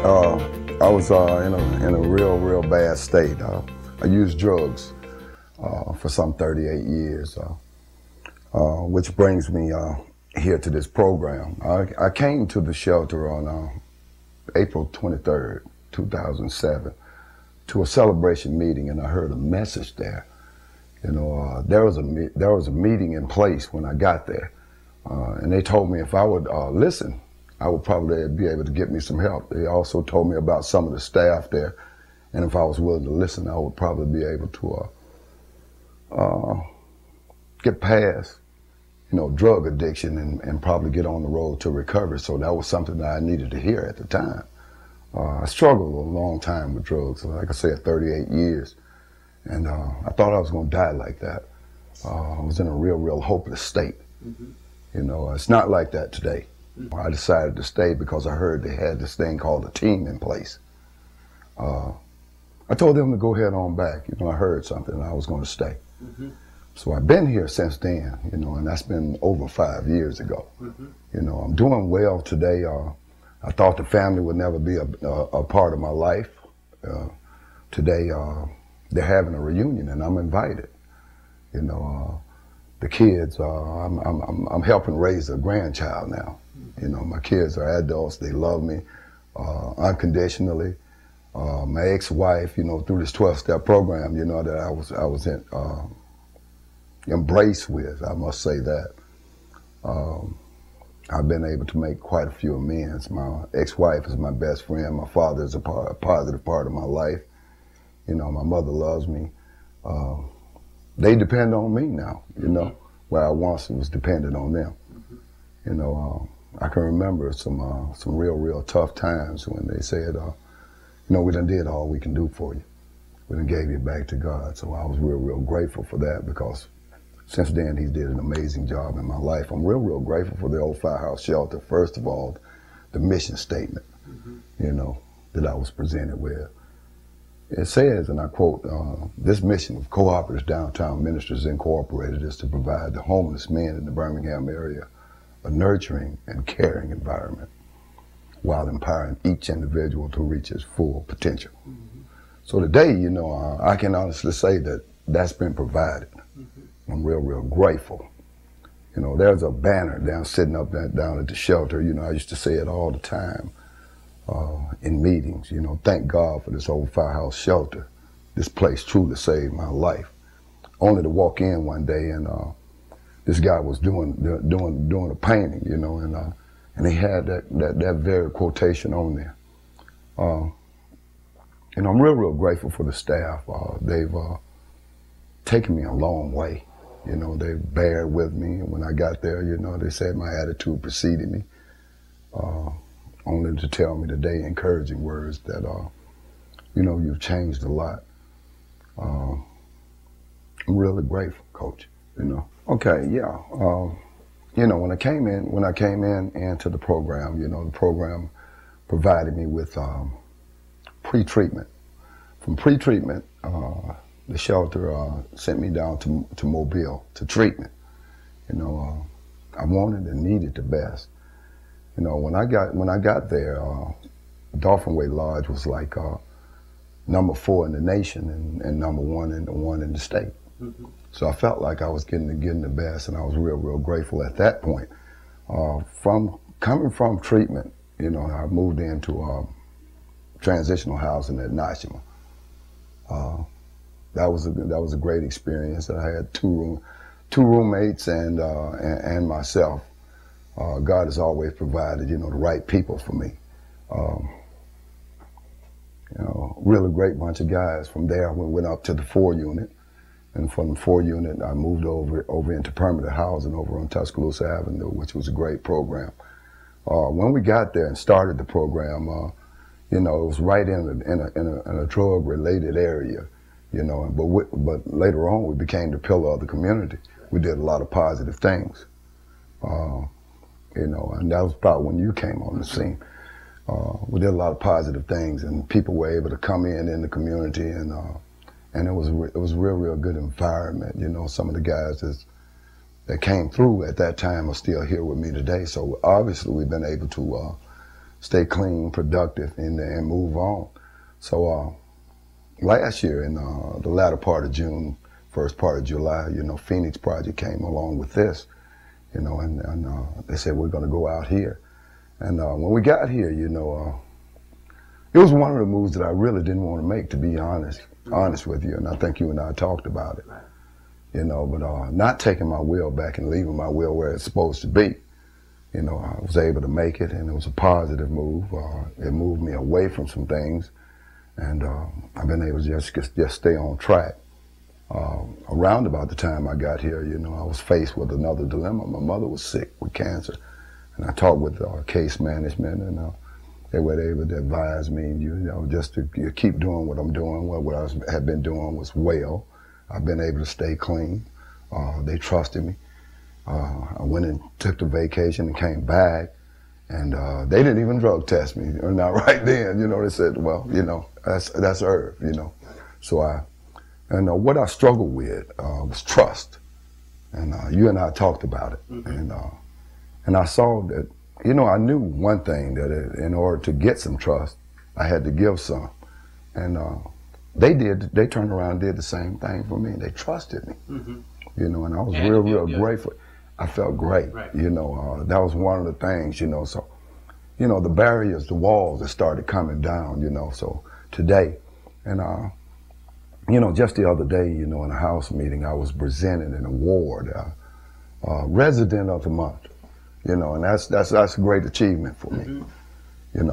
I was in a real bad state. I used drugs for some 38 years, which brings me here to this program. I came to the shelter on April 23rd, 2007, to a celebration meeting, and I heard a message there. You know, there was a meeting in place when I got there, and they told me if I would listen, I would probably be able to get me some help. They also told me about some of the staff there, and if I was willing to listen, I would probably be able to get past, drug addiction and probably get on the road to recovery. So that was something that I needed to hear at the time. I struggled a long time with drugs, like I said, 38 years. And I thought I was going to die like that. I was in a real hopeless state. Mm-hmm. It's not like that today. Mm-hmm. I decided to stay because I heard they had this thing called a team in place. I told them to go ahead on back. I heard something and I was going to stay. Mm-hmm. So I've been here since then, and that's been over 5 years ago. Mm-hmm. I'm doing well today. I thought the family would never be a part of my life. Today, they're having a reunion and I'm invited. The kids, I'm helping raise a grandchild now. My kids are adults, they love me unconditionally. My ex-wife, through this 12-step program, that I was embraced with, I must say that. I've been able to make quite a few amends. My ex-wife is my best friend. My father is a positive part of my life. My mother loves me. They depend on me now, where I once was dependent on them. I can remember some real tough times when they said, we done did all we can do for you. We done gave you back to God. So I was real grateful for that, because since then he's did an amazing job in my life. I'm real grateful for the old Firehouse Shelter. First of all, the mission statement, that I was presented with. It says, and I quote, this mission of Cooperatives Downtown Ministries Incorporated is to provide the homeless men in the Birmingham area a nurturing and caring environment while empowering each individual to reach his full potential. Mm-hmm. So today, I can honestly say that that's been provided. Mm-hmm. I'm real grateful. There's a banner sitting up down at the shelter. I used to say it all the time. In meetings, thank God for this old Firehouse Shelter. This place truly saved my life. Only to walk in one day and this guy was doing a painting, and he had that very quotation on there. I'm real grateful for the staff. They've taken me a long way. They bared with me when I got there. They said my attitude preceded me. Only to tell me today encouraging words that, you've changed a lot. I'm really grateful, Coach, Okay, yeah. When I came in into the program, the program provided me with pre-treatment. From pre-treatment, the shelter sent me down to Mobile to treatment. I wanted and needed the best. When I got there, Dolphin Way Lodge was like number 4 in the nation and number 1 in the state. Mm-hmm. So I felt like I was getting the best, and I was real grateful at that point. Coming from treatment, I moved into transitional housing at Nashima. That was a great experience. I had two roommates and myself. God has always provided, the right people for me. Really great bunch of guys. From there, we went up to the 4 unit. And from the 4 unit, I moved over into permanent housing over on Tuscaloosa Avenue, which was a great program. When we got there and started the program, it was right in a drug-related area, but later on, we became the pillar of the community. We did a lot of positive things. And that was about when you came on the scene. We did a lot of positive things, and people were able to come in the community, and it was a real good environment. Some of the guys that came through at that time are still here with me today. So obviously we've been able to stay clean, productive, and move on. So last year in the latter part of June, first part of July, Phoenix Project came along with this, and they said, we're going to go out here. And when we got here, it was one of the moves that I really didn't want to make, to be honest with you. And I think you and I talked about it, but not taking my will back and leaving my will where it's supposed to be. I was able to make it, and it was a positive move. It moved me away from some things, and I've been able to just stay on track. Around about the time I got here, I was faced with another dilemma. My mother was sick with cancer, and I talked with case management, and they were able to advise me, just to keep doing what I'm doing. What I had been doing was well. I've been able to stay clean. They trusted me. I went and took the vacation and came back, and they didn't even drug test me. Not right then, they said, well, that's Irv, So what I struggled with was trust, and you and I talked about it, and I saw that, I knew one thing, that in order to get some trust, I had to give some, and they turned around and did the same thing for me. They trusted me, and I was real grateful. I felt great, right. That was one of the things, so, the barriers, the walls that started coming down, so today, and just the other day, in a house meeting, I was presented an award, Resident of the Month, and that's a great achievement for me. It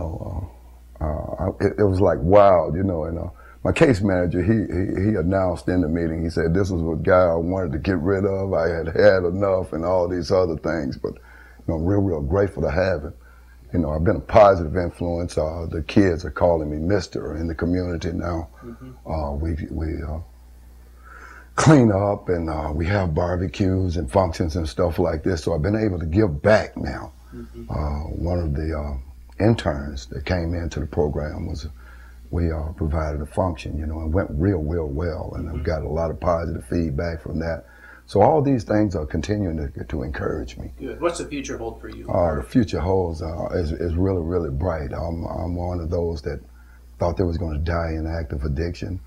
was like, wow, and my case manager, he announced in the meeting, he said, this was a guy I wanted to get rid of. I had enough and all these other things, but I'm real grateful to have him. I've been a positive influence. The kids are calling me Mr. in the community now. We clean up, and we have barbecues and functions and stuff like this. So I've been able to give back now. One of the interns that came into the program we provided a function, and went real well, and I've got a lot of positive feedback from that. So all these things are continuing to encourage me. Good. What's the future hold for you? The future holds is really bright. I'm one of those that thought they was going to die in active addiction.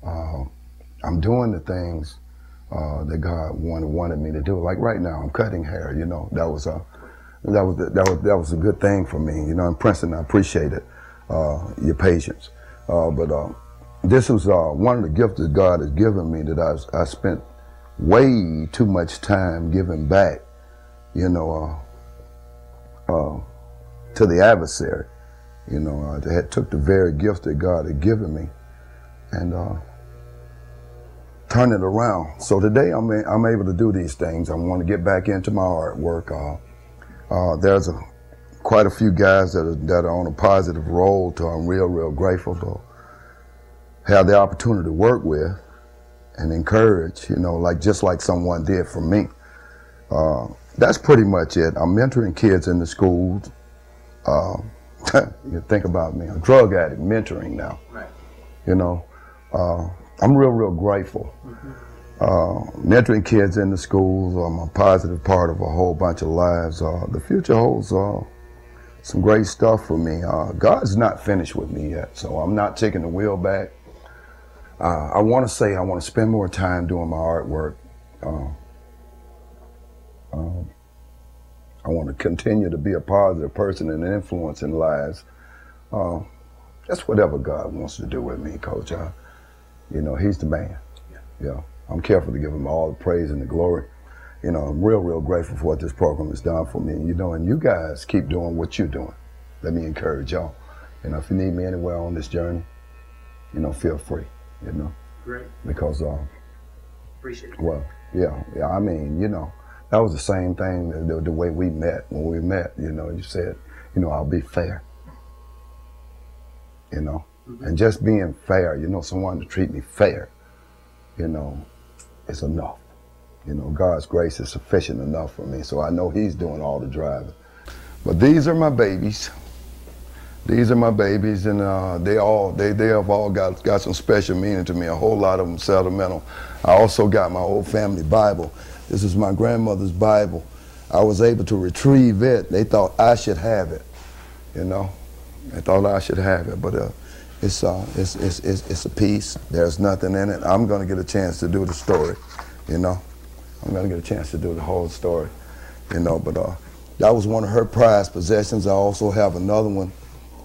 I'm doing the things that God wanted me to do. Like right now, I'm cutting hair. That was a good thing for me. And Princeton, I appreciate it, your patience. But this was one of the gifts that God has given me, that I spent way too much time giving back, to the adversary. I took the very gift that God had given me and turned it around. So today I'm able to do these things. I want to get back into my artwork. There's quite a few guys that are on a positive roll, so I'm real grateful to have the opportunity to work with and encourage, just like someone did for me. That's pretty much it. I'm mentoring kids in the schools. You think about me, I'm a drug addict, mentoring now. Right. I'm real grateful. Mentoring kids in the schools, I'm a positive part of a whole bunch of lives. The future holds some great stuff for me. God's not finished with me yet, so I'm not taking the wheel back. I want to spend more time doing my artwork. I want to continue to be a positive person and influence in lives. That's whatever God wants to do with me, Coach. He's the man. Yeah. I'm careful to give him all the praise and the glory. I'm real grateful for what this program has done for me. And you guys keep doing what you're doing. Let me encourage y'all. If you need me anywhere on this journey, feel free. Great. Because appreciate it. Well, yeah. I mean, that was the same thing the way we met. When we met, you said, I'll be fair. And just being fair, someone to treat me fair, is enough. God's grace is sufficient enough for me, so I know he's doing all the driving. But these are my babies. These are my babies, and they have all got some special meaning to me. A whole lot of them sentimental. I also got my whole family Bible. This is my grandmother's Bible. I was able to retrieve it. They thought I should have it, I thought I should have it, but it's a piece. There's nothing in it. I'm going to get a chance to do the story, you know. I'm going to get a chance to do the whole story, you know. But that was one of her prized possessions. I also have another one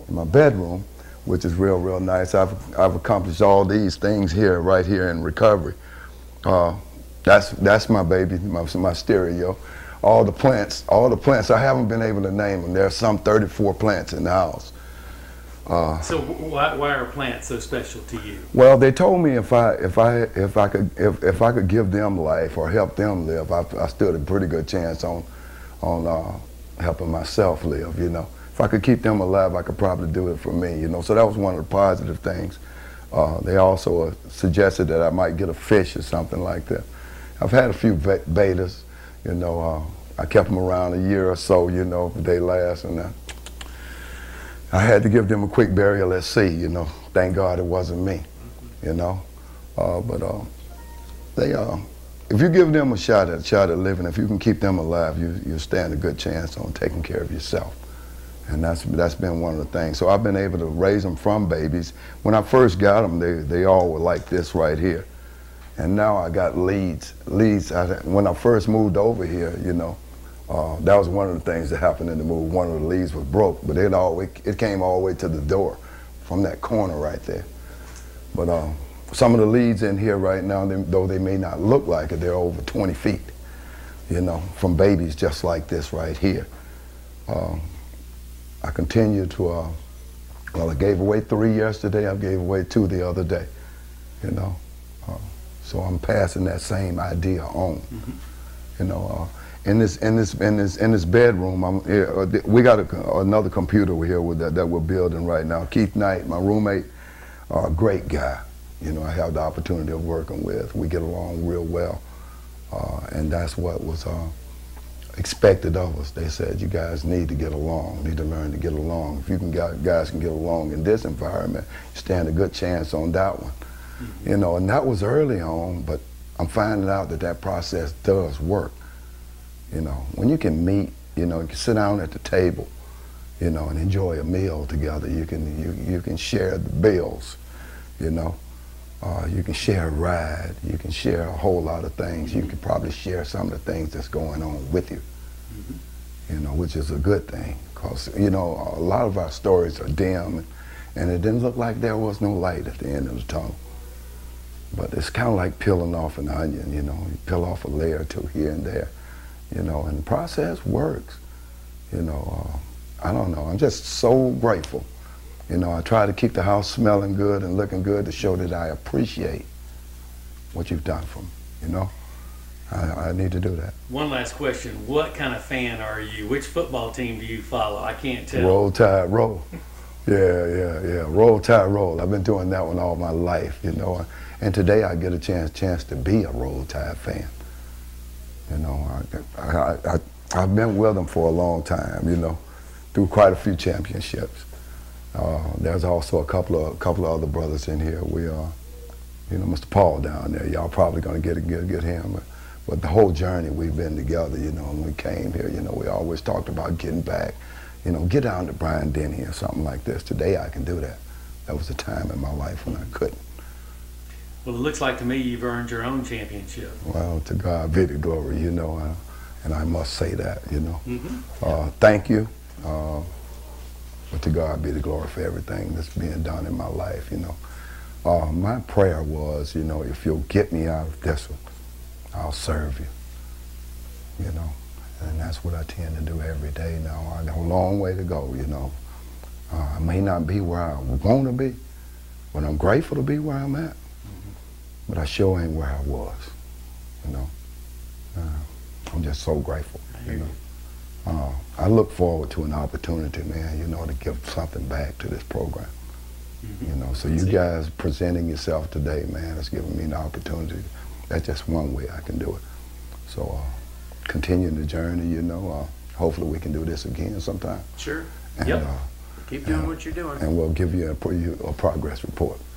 in my bedroom, which is real, real nice. I've accomplished all these things here, right here in recovery. That's my baby, my stereo. All the plants, I haven't been able to name them. There's some 34 plants in the house. So why are plants so special to you? Well, they told me if I could give them life or help them live, I stood a pretty good chance on helping myself live. You know, if I could keep them alive, I could probably do it for me. You know, so that was one of the positive things. They also suggested that I might get a fish or something like that. I've had a few betas. You know, I kept them around a year or so. You know, they last, and I had to give them a quick burial at sea, you know. Thank God it wasn't me, you know. If you give them a shot at living, if you can keep them alive, you stand a good chance on taking care of yourself. And that's been one of the things. So I've been able to raise them from babies. When I first got them, they all were like this right here. And now I got leads. When I first moved over here, you know, that was one of the things that happened in the move. One of the leads was broke, but it came all the way to the door from that corner right there. But some of the leads in here right now, though they may not look like it, they're over 20 feet, you know, from babies just like this right here. I continue to, well, I gave away 3 yesterday, I gave away 2 the other day, you know. So I'm passing that same idea on, you know. In this bedroom, we got another computer here that we're building right now. Keith Knight, my roommate, great guy. You know, I have the opportunity of working with. We get along real well, and that's what was expected of us. They said, you guys need to get along, need to learn to get along. If you guys can get along in this environment, you stand a good chance on that one. You know, and that was early on, but I'm finding out that process does work. You know, when you can meet, you know, you can sit down at the table, you know, and enjoy a meal together. You can share the bills, you know. You can share a ride. You can share a whole lot of things. You can probably share some of the things that's going on with you, you know, which is a good thing. Because, you know, a lot of our stories are dim, and it didn't look like there was no light at the end of the tunnel. But it's kind of like peeling off an onion, you know. You peel off a layer or two here and there, you know, and the process works. You know, I don't know, I'm just so grateful. You know, I try to keep the house smelling good and looking good to show that I appreciate what you've done for me, you know. I need to do that. One last question. What kind of fan are you? Which football team do you follow? I can't tell. Roll Tide Roll. Yeah. Roll Tide Roll. I've been doing that one all my life, you know. And today I get a chance to be a Roll Tide fan. You know, I've been with them for a long time, you know, through quite a few championships. There's also a couple of other brothers in here. We you know, Mr. Paul down there. Y'all probably gonna get him. But the whole journey we've been together, you know, when we came here, you know, we always talked about getting back, you know, get down to Bryant Denny or something like this. Today I can do that. That was a time in my life when I couldn't. Well, it looks like to me you've earned your own championship. Well, to God be the glory, you know, and I must say that, you know. Thank you, but to God be the glory for everything that's being done in my life, you know. My prayer was, you know, if you'll get me out of this one, I'll serve you, you know. And that's what I tend to do every day now. I got a long way to go, you know. I may not be where I want to be, but I'm grateful to be where I'm at. But I sure ain't where I was, you know. I'm just so grateful, you know. I look forward to an opportunity, man, you know, to give something back to this program. You know, so you guys presenting yourself today, man, it's giving me an opportunity. That's just one way I can do it. So continue the journey, you know. Hopefully we can do this again sometime. Sure. And, Keep doing what you're doing. And we'll give you a progress report.